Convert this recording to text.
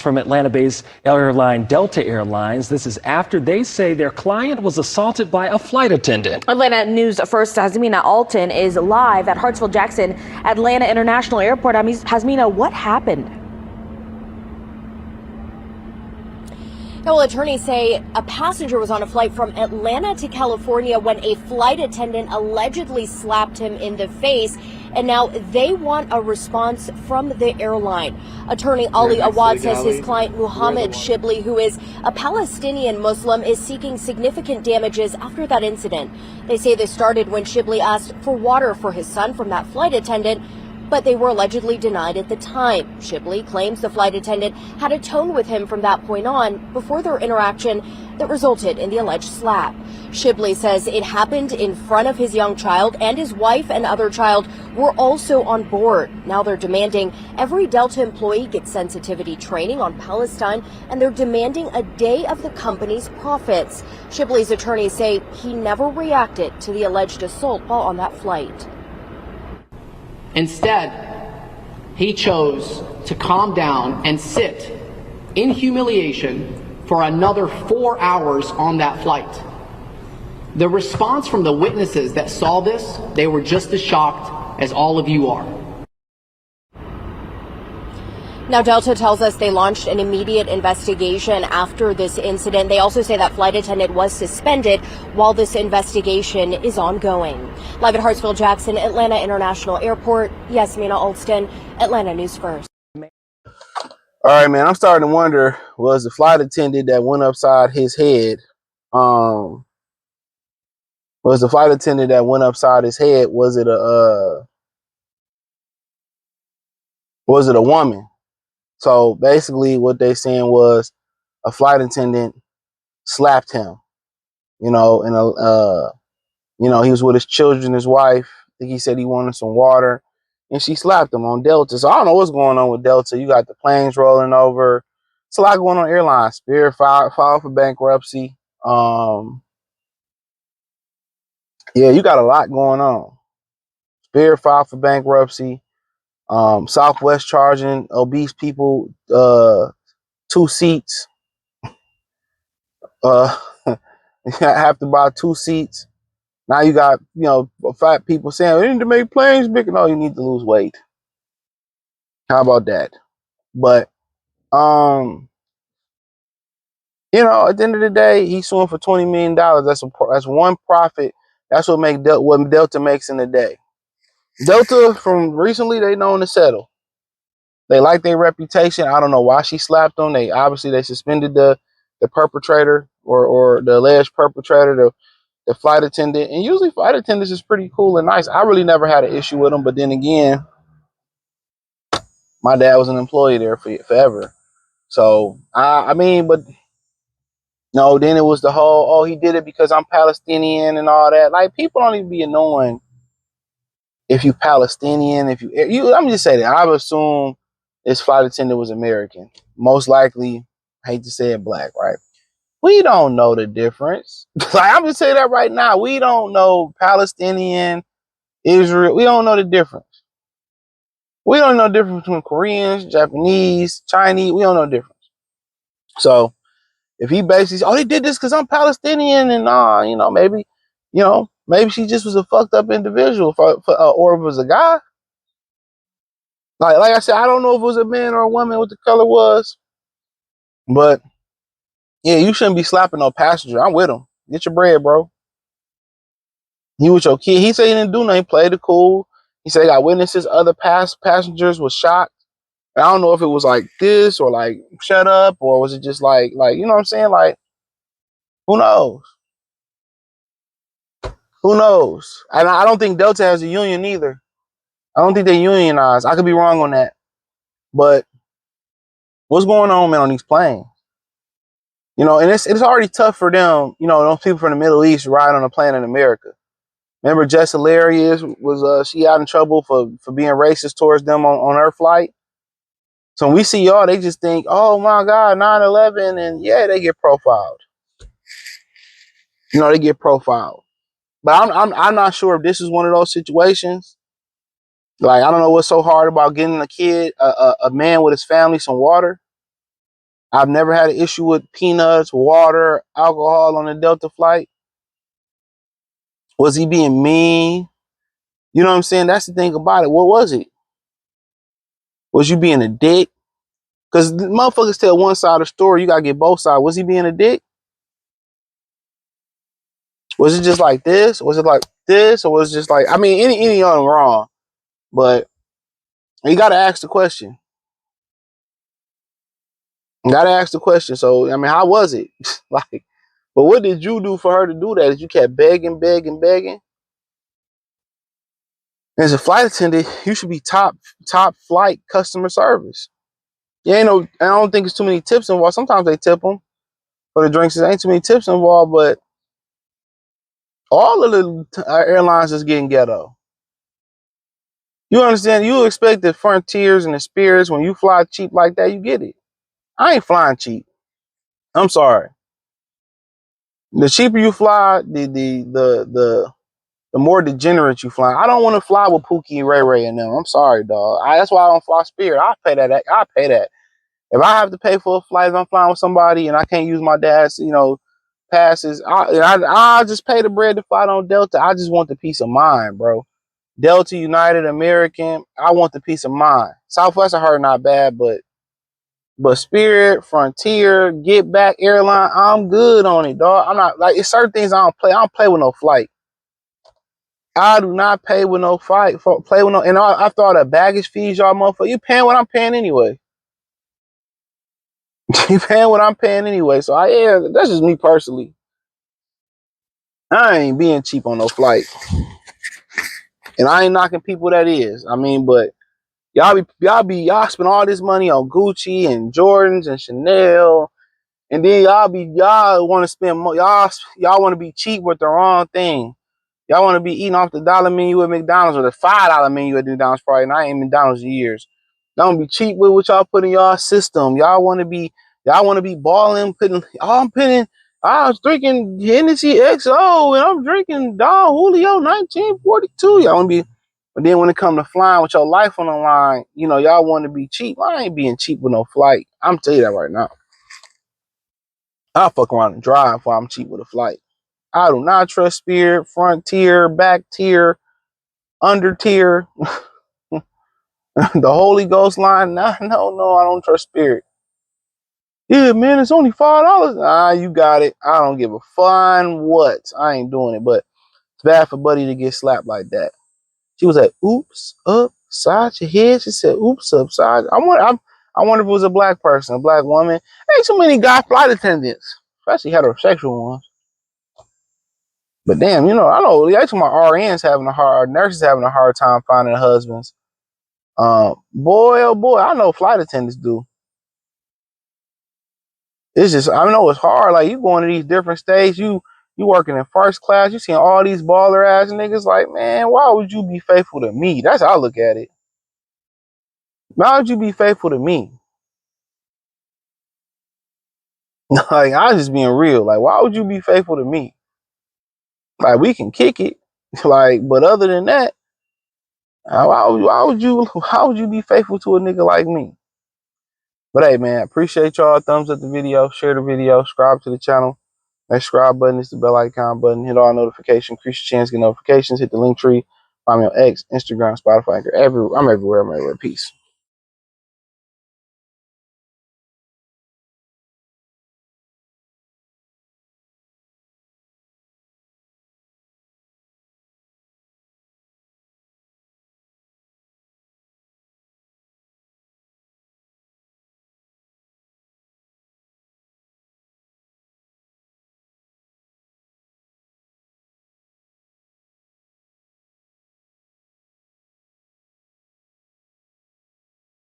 from Atlanta-based airline Delta Airlines. This is after they say their client was assaulted by a flight attendant. Atlanta News First Hasmina Alton is live at Hartsfield-Jackson Atlanta International Airport. Hasmina, what happened? Well, attorneys say a passenger was on a flight from Atlanta to California when a flight attendant allegedly slapped him in the face, and now they want a response from the airline. Attorney Ali Awad says his client Muhammad Shibli, who is a Palestinian Muslim, is seeking significant damages after that incident. They say this started when Shibli asked for water for his son from that flight attendant, but they were allegedly denied at the time. Shibli claims the flight attendant had a tone with him from that point on before their interaction that resulted in the alleged slap. Shibli says it happened in front of his young child, and his wife and other child were also on board. Now they're demanding every Delta employee get sensitivity training on Palestine, and they're demanding a day of the company's profits. Shibli's attorneys say he never reacted to the alleged assault while on that flight. Instead, he chose to calm down and sit in humiliation for another 4 hours on that flight. The response from the witnesses that saw this, they were just as shocked as all of you are. Now, Delta tells us they launched an immediate investigation after this incident. They also say that flight attendant was suspended while this investigation is ongoing. Live at Hartsfield-Jackson, Atlanta International Airport, Yasmina Alston, Atlanta News First. All right, man, I'm starting to wonder, was the flight attendant that went upside his head, was the flight attendant that went upside his head, was it a woman? So basically what they saying was a flight attendant slapped him, you know, and he was with his children, his wife. I think he said he wanted some water, and she slapped him on Delta. So I don't know what's going on with Delta. You got the planes rolling over. It's a lot going on airlines. Spirit filed for bankruptcy. Yeah, you got a lot going on. Spirit filed for bankruptcy. Southwest charging obese people 2 seats. Have to buy 2 seats. Now you got, fat people saying, we need to make planes bigger. No, you need to lose weight. How about that? But, at the end of the day, he's suing for $20 million. That's one profit. That's what Delta makes in a day. Delta, from recently, they known to settle. They like their reputation. I don't know why she slapped them. They suspended the perpetrator or the alleged perpetrator, the flight attendant. And usually flight attendants is pretty cool and nice. I really never had an issue with them. But then again, my dad was an employee there forever. So, but no, then it was the whole, he did it because I'm Palestinian and all that. Like, people don't even be annoying if you Palestinian, I'm just saying that. I would assume this flight attendant was American. Most likely, I hate to say it, black, right? We don't know the difference. Like, I'm just saying that right now. We don't know Palestinian, Israel. We don't know the difference. We don't know the difference between Koreans, Japanese, Chinese. We don't know the difference. So if he basically says, they did this because I'm Palestinian, and maybe she just was a fucked up individual, or if it was a guy. Like I said, I don't know if it was a man or a woman, what the color was. But yeah, you shouldn't be slapping no passenger. I'm with him. Get your bread, bro. You with your kid. He said he didn't do nothing. He played it cool. He said he got witnesses. Other passengers was shocked. And I don't know if it was like this or like shut up, or was it just like you know what I'm saying? Like, who knows? Who knows? And I don't think Delta has a union either. I don't think they unionize. I could be wrong on that. But what's going on, man, on these planes? And it's already tough for them, those people from the Middle East ride on a plane in America. Remember Jess Hilarious was she got in trouble for being racist towards them on her flight? So when we see y'all, they just think, oh my God, 9/11, and yeah, they get profiled. They get profiled. But I'm not sure if this is one of those situations. Like, I don't know what's so hard about getting a kid, a man with his family, some water. I've never had an issue with peanuts, water, alcohol on a Delta flight. Was he being mean? You know what I'm saying? That's the thing about it. What was it? Was you being a dick? Because motherfuckers tell one side of the story, you gotta get both sides. Was he being a dick? Was it just like this? Was it like this? Or was it just like, I mean, any of them wrong. But you gotta ask the question. You gotta ask the question. So, I mean, how was it? Like, but what did you do for her to do that? That you kept begging, begging, begging? As a flight attendant, you should be top flight customer service. Yeah, ain't no, I don't think it's too many tips involved. Sometimes they tip them for the drinks. There ain't too many tips involved, but all of the airlines is getting ghetto. You understand? You expect the Frontiers and the Spirits, when you fly cheap like that, you get it. I ain't flying cheap. I'm sorry. The cheaper you fly, the more degenerate you fly. I don't want to fly with Pookie and Ray Ray and them. I'm sorry, dog. That's why I don't fly Spirit. I pay that. I pay that. If I have to pay for a flight, if I'm flying with somebody and I can't use my dad's, passes, I just pay the bread to fly on Delta. I just want the peace of mind, bro. Delta, United, American, I want the peace of mind. Southwest, I heard not bad, but Spirit, Frontier, Get Back Airline, I'm good on it, dog. I'm not like, it's certain things I don't play. I don't play with no flight. I do not pay with no flight. Play with no, and after all the baggage fees, y'all motherfucker, you paying what I'm paying anyway. You paying what I'm paying anyway. So yeah, that's just me personally. I ain't being cheap on no flight, and I ain't knocking people that is. I mean, but y'all spend all this money on Gucci and Jordans and Chanel, and then y'all want to spend more. Y'all want to be cheap with the wrong thing. Y'all want to be eating off the dollar menu at McDonald's or the $5 menu at McDonald's probably. And I ain't McDonald's in years. Y'all want to be cheap with what y'all put in y'all system. Y'all want to be balling, I was drinking Hennessy XO and I'm drinking Don Julio 1942. Y'all want to be, but then when it come to flying with your life on the line, y'all want to be cheap. I ain't being cheap with no flight. I'm telling you that right now. I'll fuck around and drive while I'm cheap with a flight. I do not trust Spirit, Frontier, back tier, under tier, the Holy Ghost line. No, I don't trust Spirit. Yeah, man, it's only $5. Ah, you got it. I don't give a fine what. I ain't doing it, but it's bad for Buddy to get slapped like that. She was like, "Oops, upside your head." She said, "Oops, upside." I wonder if it was a black person, a black woman. Ain't too many guy flight attendants, especially heterosexual ones. But damn, I know actually my nurses having a hard time finding husbands. Boy, oh boy, I know flight attendants do. It's just, I know it's hard. Like, you going to these different states, you working in first class, you seeing all these baller ass niggas. Like, man, why would you be faithful to me? That's how I look at it. Why would you be faithful to me? Like, I'm just being real. Like, why would you be faithful to me? Like, we can kick it. Like, but other than that, why would you be faithful to a nigga like me? But hey, man, appreciate y'all. Thumbs up the video, share the video, subscribe to the channel. That subscribe button is the bell icon button. Hit all notifications, increase your chance to get notifications. Hit the link tree. Find me on X, Instagram, Spotify, Anchor, everywhere. I'm everywhere. Peace.